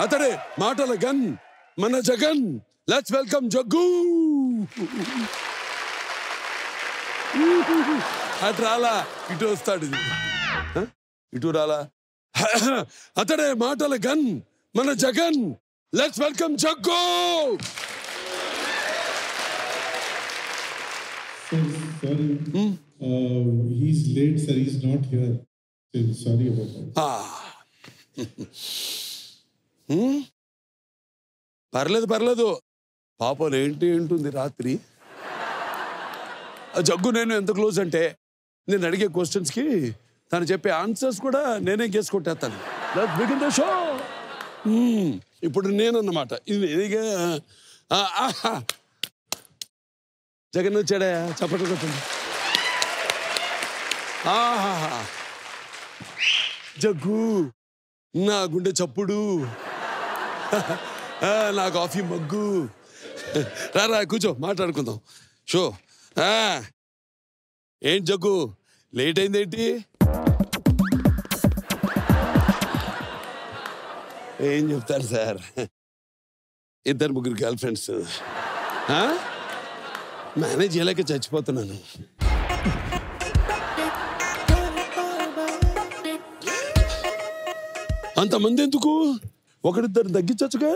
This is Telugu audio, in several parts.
అతడే మాటల గన్ మన జగన్. Let's welcome jug. అటు రాలా, ఇటు వస్తాడు. ఇటు రాలా. అతడే మాటల గన్ మన Jagan. Let's welcome Jaggu. Sorry, he's late, sir. He's not here. Sorry about that. పర్లేదు. పాపం ఏంటుంది రాత్రి. జగ్గు నేను ఎంత క్లోజ్ అంటే నేను అడిగే క్వశ్చన్స్కి తను చెప్పే ఆన్సర్స్ కూడా నేనే గెస్ కొట్టేస్తాను. Let's begin the show. ఇప్పుడు నేనన్నమాట ఇదిగా. జగన్ వచ్చాడా? చప్పట్లు కొట్టండి. జగ్గు నా గుండె చప్పుడు, నా కాఫీ మగ్గు. రా కూర్చో, మాట్లాడుకుందాం. షో ఏంటి జగ్గు లేట్ అయిందేంటి? ఏం చెప్తారు సార్, 2-3 గర్ల్ ఫ్రెండ్స్ మేనేజ్ చేయలేక చచ్చిపోతున్నాను. అంతమంది ఎందుకు, ఒకరిద్దరు తగ్గించచ్చుగా.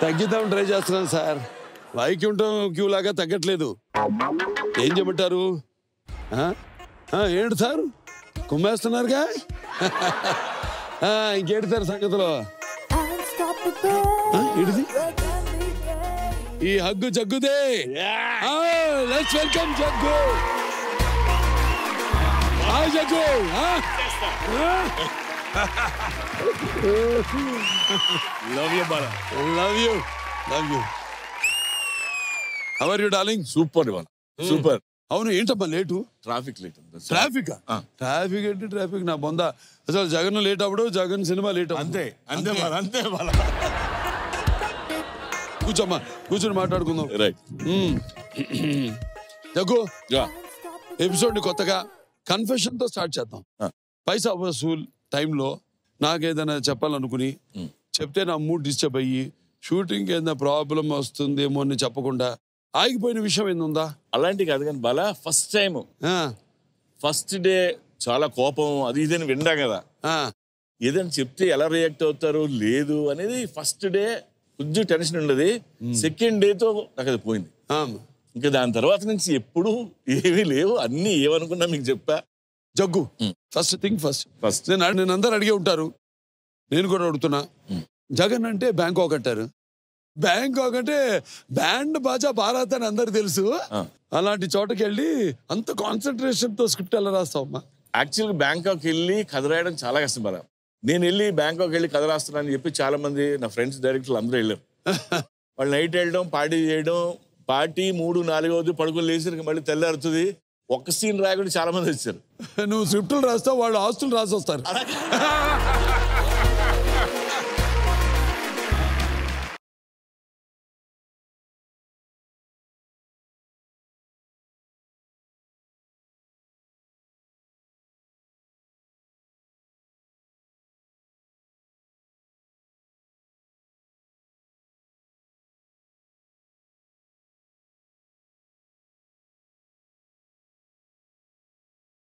తగ్గిద్దాం ట్రై చేస్తున్నాను సార్. వైకుంఠం క్యూ లాగా తగ్గట్లేదు. ఏం చెప్పంటారు? ఏంటి సార్ కుమ్మేస్తున్నారుగా? ఇంకేంటి సార్ సంగతిలో? ఏంటిది ఈ హగ్గు జగ్గుదే? Let's welcome Jaggu. Hi Jaggu. Love you Bala. Love you. How are you darling? Super ఇవాళ, సూపర్. అవును, ఏంటమ్మా లేటు? Traffic late. ట్రాఫిక్ ఏంటి? ట్రాఫిక్ నా బొంద. అసలు జగన్ లేట్ అవ్వడు, జగన్ సినిమా లేట్ అవ్వదు. అంతే బాలా. కూర్చోమ్మా, కూర్చొని మాట్లాడుకుందాం. రైట్. జగ్గు ఎపిసోడ్ని కొత్తగా కన్ఫెషన్తో స్టార్ట్ చేద్దాం. పైసా వసూల్ టైంలో నాకేదైనా చెప్పాలనుకుని చెప్తే నా మూడ్ డిస్టర్బ్ అయ్యి షూటింగ్ ఏదైనా ప్రాబ్లం వస్తుందేమో అని చెప్పకుండా ఆగిపోయిన విషయం ఏందుందా? అలాంటి కాదు కానీ బాలా, ఫస్ట్ డే చాలా కోపం అది ఇదని విండా కదా. ఏదైనా చెప్తే ఎలా రియాక్ట్ అవుతారు లేదు అనేది ఫస్ట్ డే కొంచెం టెన్షన్ ఉండదు. సెకండ్ డేతో నాకు అది పోయింది. ఇంకా దాని తర్వాత నుంచి ఎప్పుడు ఏమీ లేవు, అన్ని ఏమనుకున్నా మీకు చెప్పా. జగ్గు ఫస్ట్ నేను అందరు అడిగే ఉంటారు, నేను కూడా అడుగుతున్నా. జగన్ అంటే బ్యాంకాక్ అంటారు. బ్యాంకాక్ అంటే బ్యాండ్ బాజా భారత్ అని అందరు తెలుసు. అలాంటి చోటకి వెళ్ళి అంత కాన్సన్ట్రేషన్ తో స్క్రిప్ట్ ఎలా రాస్తావమ్మా? యాక్చువల్గా బ్యాంకాక్ వెళ్ళి కథ రాయడం చాలా కష్టం బాగా. నేను వెళ్ళి బ్యాంకాక్ వెళ్ళి కథ రాస్తున్నానని చెప్పి చాలా మంది నా ఫ్రెండ్స్ డైరెక్టర్లు అందరూ వెళ్ళారు. వాళ్ళు నైట్ వెళ్ళడం, పార్టీ చేయడం, పార్టీ 3-4 పడుకొని లేచి మళ్ళీ తెల్లారుతుంది. ఒక్క సీన్ రాయకుండా చాలా మంది వచ్చారు. నువ్వు స్క్రిప్టులు రాస్తావు, వాళ్ళు ఆస్తులు రాసి వస్తారు.